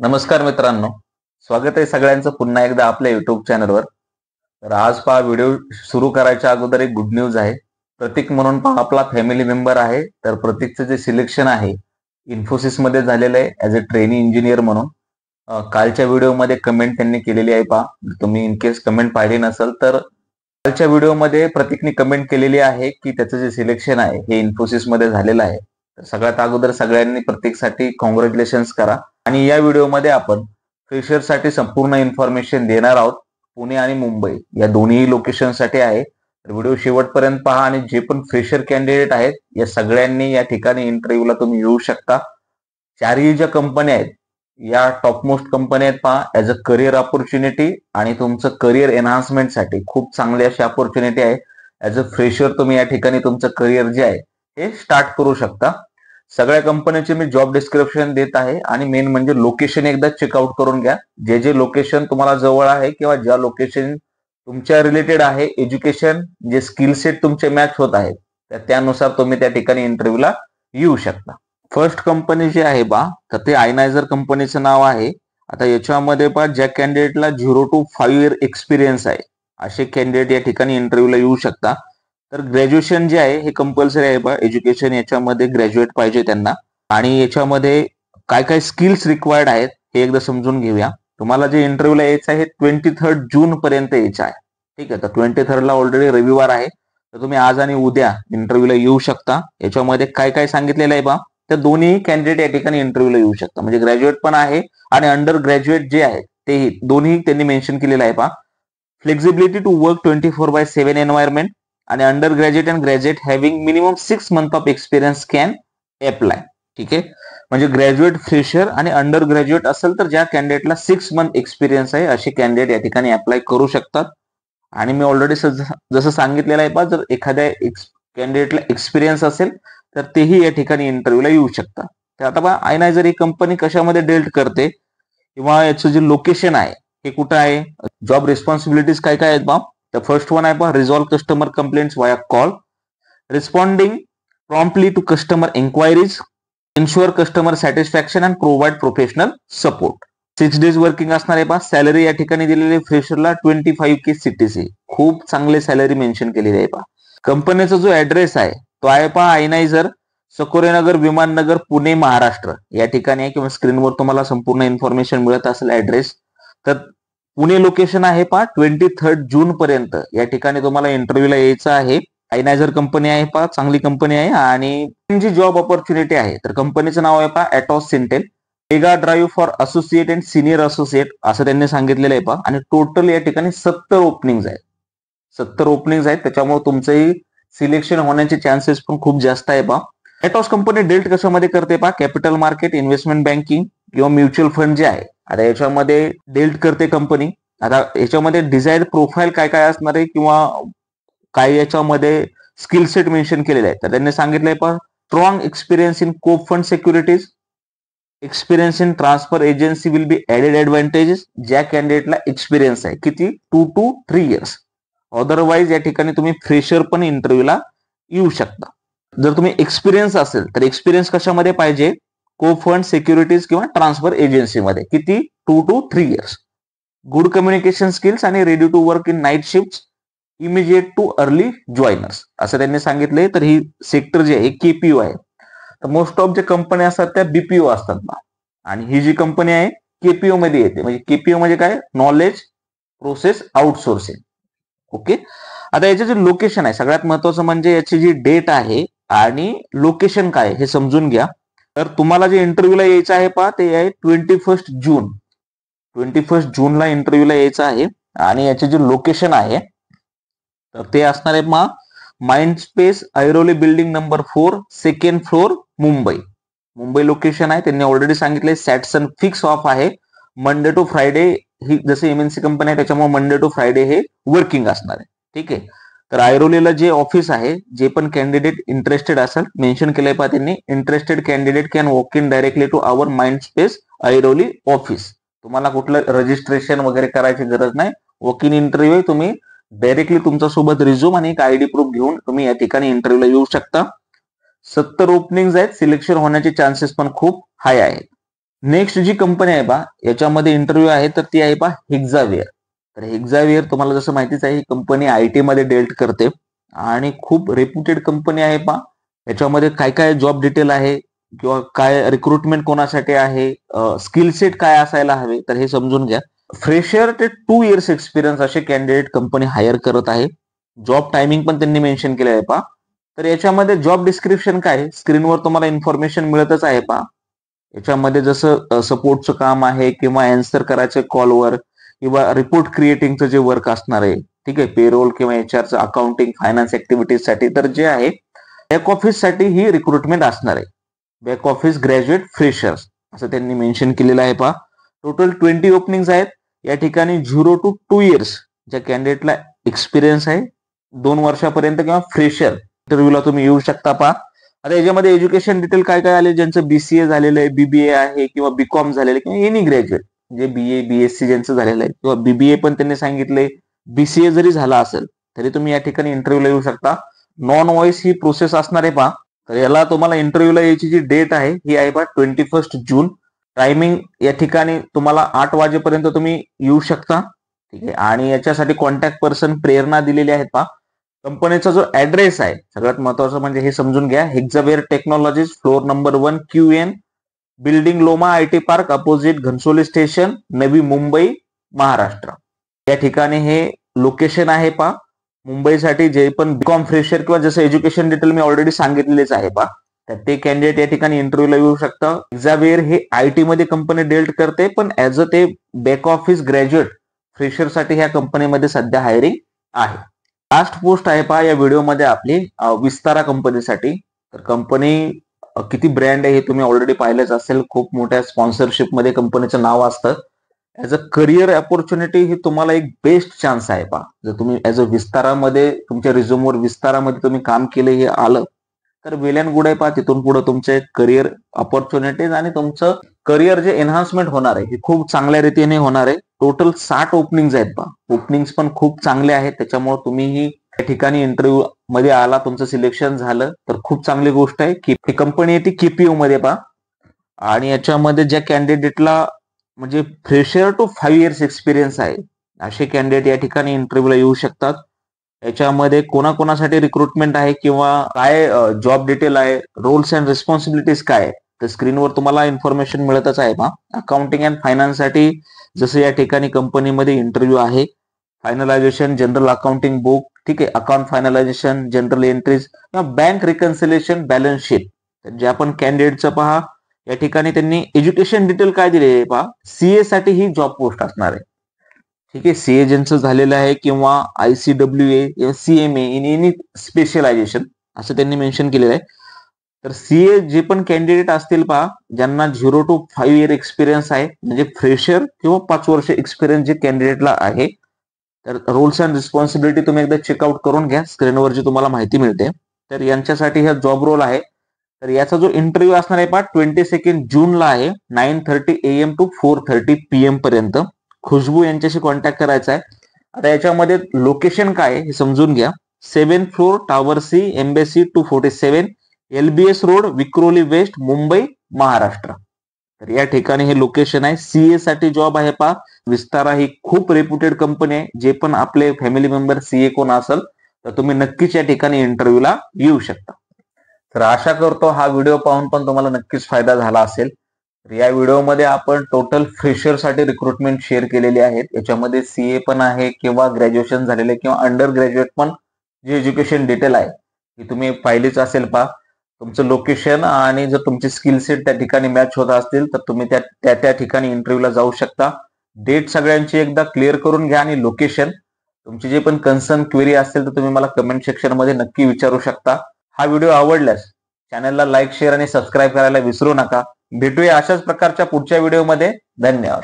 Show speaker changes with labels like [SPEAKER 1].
[SPEAKER 1] नमस्कार मित्रांनो, स्वागत आहे सगळ्यांचं पुन्हा एकदा आपल्या युट्यूब चॅनलवर. तर आज पहा व्हिडिओ सुरू करायच्या अगोदर एक गुड न्यूज आहे. प्रतीक म्हणून पहा आपला फॅमिली मेंबर आहे. तर प्रतीकचं जे सिलेक्शन आहे इन्फोसिस मध्ये झालेलं आहे ऍज अ ट्रेनी इंजिनियर म्हणून. कालच्या व्हिडिओमध्ये कमेंट त्यांनी केलेली आहे. पहा तुम्ही इन केस कमेंट पाहिली नसेल तर कालच्या व्हिडिओमध्ये प्रतीकने कमेंट केलेली आहे की त्याचं जे सिलेक्शन आहे हे इन्फोसिस मध्ये झालेलं आहे. तर सगळ्यात अगोदर सगळ्यांनी प्रतीकसाठी कॉंग्रॅच्युलेशन्स करा. आणि या व्हिडिओमध्ये आपण फ्रेशरसाठी संपूर्ण इन्फॉर्मेशन देणार आहोत. पुणे आणि मुंबई या दोन्ही लोकेशनसाठी आहे. तर व्हिडिओ शेवटपर्यंत पहा आणि जे पण फ्रेशर कॅन्डिडेट आहेत या सगळ्यांनी या ठिकाणी इंटरव्ह्यूला तुम्ही येऊ शकता. चारही ज्या कंपन्या आहेत या टॉपमोस्ट कंपन्या आहेत. पहा ऍज अ करिअर ऑपॉर्च्युनिटी आणि तुमचं करिअर एनहान्समेंटसाठी खूप चांगली अशी ऑपॉर्च्युनिटी आहे. ऍज अ फ्रेशर तुम्ही या ठिकाणी तुमचं करिअर जे आहे हे स्टार्ट करू शकता. सगळ्या कंपन्यांचे मी जॉब डिस्क्रिप्शन देत आहे आणि मेन म्हणजे लोकेशन एकदा चेकआउट करून घ्या. जे जे लोकेशन तुम्हाला जवळ आहे किंवा ज्या लोकेशन तुमच्या रिलेटेड आहे, एज्युकेशन जे स्किल सेट तुमचे मॅच होत आहेत तर त्यानुसार तुम्ही त्या ठिकाणी इंटरव्ह्यूला येऊ शकता. फर्स्ट कंपनी जी आहे बा तर ते आयनायझर कंपनीचं नाव आहे. आता याच्यामध्ये पहा ज्या कॅन्डिडेटला 0 to 5 इयर एक्सपिरियन्स आहे असे कॅन्डिडेट या ठिकाणी इंटरव्ह्यूला येऊ शकता. तर ग्रॅज्युएशन जे आहे हे कंपल्सरी आहे बा. एज्युकेशन याच्यामध्ये ग्रॅज्युएट पाहिजे त्यांना. आणि याच्यामध्ये काय काय स्किल्स रिक्वायर्ड आहेत हे एकदा समजून घेऊया. तुम्हाला जे इंटरव्ह्यूला यायचं आहे 23 जून पर्यंत यायचं आहे. ठीक आहे, तर 23 ला ऑलरेडी रविवार आहे. तर तुम्ही आज आणि उद्या इंटरव्ह्यूला येऊ शकता. याच्यामध्ये काय काय सांगितलेलं आहे बा तर दोन्ही कॅन्डिडेट या ठिकाणी इंटरव्ह्यूला येऊ शकता. म्हणजे ग्रॅज्युएट पण आहे आणि अंडर ग्रॅज्युएट जे आहेत तेही दोन्ही त्यांनी मेन्शन केलेलं आहे. पहा फ्लेक्झिबिलिटी टू वर्क 24/7 एन्व्हायरमेंट आणि under graduate and graduate having minimum 6 month of experience can apply. ठीक आहे, म्हणजे ग्रॅज्युएट, फ्रेशर आणि अंडर ग्रॅज्युएट असेल तर ज्या कॅन्डिडेटला 6 मंथ एक्सपिरियन्स आहे असे कॅन्डिडेट या ठिकाणी अप्लाय करू शकतात. आणि मी ऑलरेडी जसं सांगितलेलं आहे पहा जर एखाद्या कॅन्डिडेटला एक्सपिरियन्स असेल तर तेही या ठिकाणी इंटरव्ह्यूला येऊ शकतात. तर आता पहा आयनायझर ही कंपनी कशामध्ये डेल्ट करते किंवा याचं जे लोकेशन आहे हे कुठं आहे, जॉब रिस्पॉन्सिबिलिटीज काय काय आहेत बा. तर फर्स्ट वन आहे पहा resolve customer complaints via call, responding promptly to customer enquiries, ensure customer satisfaction and provide professional support. 6 days working असणार आहे पहा. सॅलरी या ठिकाणी दिलेली फ्रेशरला 25K CTC. खूप चांगले सॅलरी मेन्शन केलेली आहे पहा. कंपनीचा जो ऍड्रेस आहे तो आहे पहा आयनायझर, सकोरेनगर, विमाननगर, पुणे, महाराष्ट्र या ठिकाणी आहे. किंवा स्क्रीनवर तुम्हाला संपूर्ण इन्फॉर्मेशन मिळत असेल ऍड्रेस. तर पुणे लोकेशन आहे पहा 23 जून पर्यंत या ठिकाणी तुम्हाला इंटरव्ह्यूला यायचं आहे. आयनायझर कंपनी आहे पहा, चांगली कंपनी आहे. आणि जी जॉब ऑपॉर्च्युनिटी आहे तर कंपनीचं नाव आहे पहा Atos Syntel. Mega drive for associate and senior associate असं त्यांनी सांगितलेलं आहे पहा. आणि टोटल या ठिकाणी 70 ओपनिंग आहेत. 70 ओपनिंग आहेत, त्याच्यामुळे तुमचंही सिलेक्शन होण्याचे चान्सेस पण खूप जास्त आहे पहा. एटॉस कंपनी डेल्ट कशामध्ये करते पहा, कॅपिटल मार्केट, इन्व्हेस्टमेंट बँकिंग किंवा म्युच्युअल फंड जे आहे आता याच्यामध्ये डेल्ट करते कंपनी. आता याच्यामध्ये डिझायर्ड प्रोफाईल काय काय असणार आहे किंवा काय याच्यामध्ये स्किल सेट मेन्शन केलेले आहे. तर त्यांनी सांगितलंय पहा strong experience in cop fund securities, experience in transfer agency will be added advantages. ज्या कॅन्डिडेटला एक्सपिरियन्स आहे किती 2 to 3 इयर्स. अदरवाईज या ठिकाणी तुम्ही फ्रेशर पण इंटरव्ह्यूला येऊ शकता. जर तुम्ही एक्सपिरियन्स असेल तर एक्सपिरियन्स कशामध्ये पाहिजे, को फंड सिक्युरिटीज किंवा ट्रान्सफर एजन्सीमध्ये किती 2 to 3 years. Good communication skills आणि ready to work in night shift, immediate to early joiners असं त्यांनी सांगितलंय. तर ही सेक्टर जे आहे केपीओ आहे. तर मोस्ट ऑफ जे कंपन्या असतात त्या बीपीओ असतात ना, आणि ही जी कंपनी आहे केपीओ मध्ये येते. म्हणजे केपीओ म्हणजे काय, नॉलेज प्रोसेस आउटसोर्सिंग. ओके, आता याचे जे लोकेशन आहे सगळ्यात महत्वाचं म्हणजे याची जी डेट आहे आणि लोकेशन काय हे समजून घ्या. तर तुम्हाला जे इंटरव्ह्यूला यायचं आहे पहा ते आहे 21 जून. 21 जूनला इंटरव्ह्यूला यायचं आहे. आणि याचे जे लोकेशन आहे तर ते असणार आहे मग mind Space Airoli building number 4 second floor Mumbai. Mumbai location आहे. त्यांनी ऑलरेडी सांगितलंय सॅटसन फिक्स ऑफ आहे. मंडे टू फ्रायडे ही जसे एमएनसी कंपनी आहे त्याच्यामुळे मंडे टू फ्रायडे हे वर्किंग असणार आहे. ठीक आहे, तर ऐरोलीला जे ऑफिस आहे जे पण कॅन्डिडेट इंटरेस्टेड असेल मेन्शन केलंय पहा त्यांनी, interested candidate can walk in directly to our Mind Space Airoli office. तुम्हाला कुठलं रजिस्ट्रेशन वगैरे करायची गरज नाही. वॉक इन इंटरव्ह्यू तुम्ही डायरेक्टली तुमच्या सोबत रिझ्यूम आणि एक आयडी प्रूफ घेऊन तुम्ही या ठिकाणी इंटरव्ह्यूला येऊ शकता. 70 ओपनिंग आहेत. सिलेक्शन होण्याचे चान्सेस पण खूप हाय आहेत. नेक्स्ट जी कंपनी आहे पहा याच्यामध्ये इंटरव्ह्यू आहे तर ती आहे पहा हेक्झावेअर. तर हेक्झावेअर तुम्हाला जसं माहितीच आहे ही कंपनी IT मध्ये डेल्ट करते आणि खूप रेप्युटेड कंपनी आहे पहा. याच्यामध्ये काय काय जॉब डिटेल आहे किंवा काय रिक्रुटमेंट कोणासाठी आहे, स्किल सेट काय असायला हवे तर हे समजून घ्या. फ्रेशर ते 2 इयर्स एक्सपिरियन्स असे कॅन्डिडेट कंपनी हायर करत आहे. जॉब टायमिंग पण त्यांनी मेन्शन केलं आहे पहा. तर याच्यामध्ये जॉब डिस्क्रिप्शन काय स्क्रीनवर तुम्हाला इन्फॉर्मेशन मिळतच आहे पहा. याच्यामध्ये जसं सपोर्टचं काम आहे किंवा अँसर करायचं कॉलवर किंवा रिपोर्ट क्रिएटिंगचं जे वर्क असणार आहे, ठीक आहे, पेरोल किंवा HRचं अकाउंटिंग फायनान्स ऍक्टिव्हिटीजसाठी तर जे आहे बॅक ऑफिससाठी ही रिक्रुटमेंट असणार आहे. बॅक ऑफिस ग्रॅज्युएट फ्रेशर्स असं त्यांनी मेन्शन केलेलं आहे पहा. टोटल 20 ओपनिंग्स आहेत. या ठिकाणी 0 to 2 इयर्स ज्या कॅन्डिडेटला एक्सपिरियन्स आहे 2 वर्षापर्यंत किंवा फ्रेशर इंटरव्ह्यूला तुम्ही येऊ शकता पहा. आता याच्यामध्ये एज्युकेशन डिटेल काय काय आले, ज्यांचं BCA झालेलं आहे, BBA आहे किंवा BCom झालेलं आहे किंवा एनी ग्रॅज्युएट जे BA BSc ज्यांचं झालेलं आहे किंवा BBA पण त्यांनी सांगितले, BCA जरी झाला असेल तरी तुम्ही या ठिकाणी इंटरव्ह्यूला येऊ शकता. नॉन व्हॉइस ही प्रोसेस असणार आहे पहा. तर याला तुम्हाला इंटरव्ह्यूला यायची जी डेट आहे ही आहे पहा 21 जून. टायमिंग या ठिकाणी तुम्हाला 8 वाजेपर्यंत तुम्ही येऊ शकता, ठीक आहे. आणि याच्यासाठी कॉन्टॅक्ट पर्सन प्रेरणा दिलेली आहेत पहा. कंपनीचा जो ऍड्रेस आहे सगळ्यात महत्वाचं म्हणजे हे समजून घ्या, Hexaware technologies floor number 1 QN building Loma IT park opposite Ghansoli station Navi Mumbai Maharashtra. या ठिकाणी हे लोकेशन आहे पहा. मुंबईसाठी जे पण BCom फ्रेशर किंवा जसं एज्युकेशन डिटेल मी ऑलरेडी सांगितलेलेच आहे पहा, तर ते कॅन्डिडेट या ठिकाणी इंटरव्ह्यूला येऊ शकतं. हेक्झावेअर हे IT मध्ये कंपनी डेल्ट करते पण ऍज अ ते बॅक ऑफिस ग्रॅज्युएट फ्रेशरसाठी ह्या कंपनीमध्ये सध्या हायरिंग आहे. लास्ट पोस्ट आहे पहा या व्हिडिओमध्ये आपली विस्तारा कंपनीसाठी. तर कंपनी किती ब्रँड आहे हे तुम्ही ऑलरेडी पाहिलंच असेल. खूप मोठ्या स्पॉन्सरशिप मध्ये कंपनीचं नाव असतं. ऍज अ करिअर अपॉर्च्युनिटी ही तुम्हाला एक बेस्ट चान्स आहे पहा. जर तुम्ही ऍज अ विस्तारामध्ये तुमच्या रिझ्यूमवर विस्तारामध्ये तुम्ही काम केलं हे आलं तर वेल अँड गुड आहे पहा. तिथून पुढे तुमचे करिअर अपॉर्च्युनिटीज आणि तुमचं करिअर जे एन्हान्समेंट होणार आहे हे खूप चांगल्या रीतीने होणार आहे. टोटल 60 ओपनिंग्स आहेत पहा. ओपनिंग्स पण खूप चांगले आहेत. त्याच्यामुळे तुम्ही त्या ठिकाणी इंटरव्ह्यू मध्ये आला, तुमचं सिलेक्शन झालं तर खूप चांगली गोष्ट आहे. की ही कंपनी येते KPO मध्ये पहा. आणि याच्यामध्ये ज्या कॅन्डिडेटला म्हणजे फ्रेशर टू 5 इयर्स एक्सपिरियन्स आहे असे कॅन्डिडेट या ठिकाणी इंटरव्ह्यूला येऊ शकतात. याच्यामध्ये कोणाकोणासाठी रिक्रुटमेंट आहे किंवा काय जॉब डिटेल आहे, रोल्स अँड रिस्पॉन्सिबिलिटीज काय आहे तर स्क्रीनवर तुम्हाला इन्फॉर्मेशन मिळतच आहे पहा. अकाउंटिंग अँड फायनान्ससाठी जसं या ठिकाणी कंपनीमध्ये इंटरव्ह्यू आहे. फायनलायझेशन जनरल अकाउंटिंग बुक, ठीक आहे, अकाउंट फायनलायझेशन जनरल एंट्रीज किंवा बँक रिकन्सिलेशन बॅलन्स शीट. तर जे आपण कॅन्डिडेटचं पहा या ठिकाणी त्यांनी एज्युकेशन डिटेल काय दिले आहे पहा. CA साठी ही जॉब पोस्ट असणार आहे, ठीक आहे. CA ज्यांचं झालेलं आहे किंवा ICWA किंवा CMA इन एनी स्पेशलायझेशन असं त्यांनी मेन्शन केलेलं आहे. तर CA जे पण कॅन्डिडेट असतील पहा ज्यांना 0 to 5 इयर एक्सपिरियन्स आहे म्हणजे फ्रेशर किंवा 5 वर्ष एक्सपिरियन्स जे कॅन्डिडेटला आहे तर रोल्स अँड रिस्पॉन्सिबिलिटी तुम्ही एकदा चेकआउट करून घ्या. स्क्रीनवर जी तुम्हाला माहिती मिळते तर यांच्यासाठी हा जॉब रोल आहे. तर याचा जो इंटरव्ह्यू असणार आहे पहा 22 जूनला आहे 9:30 AM to 4:30 PM पर्यंत. खुशबू यांच्याशी कॉन्टॅक्ट करायचा आहे. आता याच्यामध्ये लोकेशन काय आहे हे समजून घ्या. 7th floor tower C Embassy 247 LBS road Vikhroli west Mumbai Maharashtra. तर या ठिकाणी हे लोकेशन आहे. CA साठी जॉब आहे पहा. विस्तारा ही खूप रेप्युटेड कंपनी आहे. जे पण आपले फॅमिली मेंबर CA कोण असेल तर तुम्ही नक्कीच या ठिकाणी इंटरव्ह्यूला येऊ शकता. तर आशा करतो हा व्हिडिओ पाहून पण तुम्हाला नक्कीच फायदा झाला असेल. तर या व्हिडिओमध्ये आपण टोटल फ्रेशरसाठी रिक्रुटमेंट शेअर केलेली आहेत. याच्यामध्ये CA पण आहे किंवा ग्रॅज्युएशन झालेले किंवा अंडर ग्रॅज्युएट पण जी एज्युकेशन डिटेल आहे ती तुम्ही पाहिलीच असेल पहा. तुमचं लोकेशन आणि जर तुमचे स्किल सेट त्या ठिकाणी मॅच होत असतील तर तुम्ही त्या ठिकाणी इंटरव्ह्यूला जाऊ शकता. डेट सगळ्यांची एकदा क्लिअर करून घ्या आणि लोकेशन. तुमची जे पण कन्सर्न क्वेरी असेल तर तुम्ही मला कमेंट सेक्शन मध्ये नक्की विचारू शकता. हा व्हिडिओ आवडल्यास चॅनलला लाईक, शेअर आणि सबस्क्राईब करायला विसरू नका. भेटूया अशाच प्रकारच्या पुढच्या व्हिडिओमध्ये. धन्यवाद.